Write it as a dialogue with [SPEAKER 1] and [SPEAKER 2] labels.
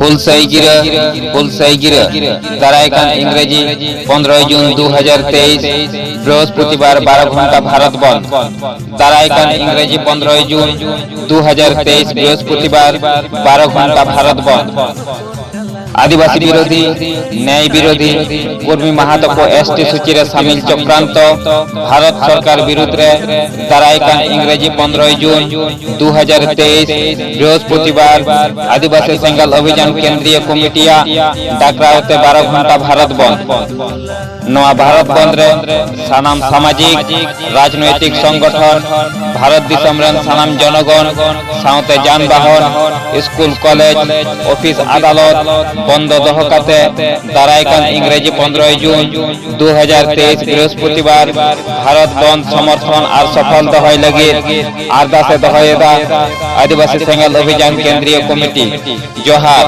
[SPEAKER 1] হুলসাইগিরা দারাইকান ইংরেজি 15 জুন 2023 বৃহস্পতিবার 12 ঘন্টা ভারত বন্ধ। দারাইকান ইংরেজি 15 জুন 2023 বৃহস্পতিবার 12 ঘন্টা ভারত বন্ধ। आदिवासी विरोधी न्याय विरोधी কর্মী মাহাতো এসটি সূচিরে সামিল চক্রান্ত ভারত সরকার বিরুদ্ধে দারাইকান ইংরেজি 15 জুন 2023 বৃহস্পতিবার আদিবাসী সেঙ্গাল অভিযান কেন্দ্রীয় কমিটিয়া ডাকরাওতে 12 ঘন্টা ভারত বন্ধ। নয়া ভারত বন্ধে সানাম সামাজিক রাজনৈতিক সংগঠন ভারত দিশম রেন সানাম জনগণ সাউতে যানবাহন স্কুল কলেজ অফিস আদালত বন্ধ দহকাতে দারাইকান ইংরেজি 15 জুন 2023 বৃহস্পতিবার ভারত বন্ধ সমর্থন আর সফল দহয় লাগি আরদাসে দহয়দা আদিবাসী সেঙ্গাল অভিযান কেন্দ্রীয় কমিটি। জোহার।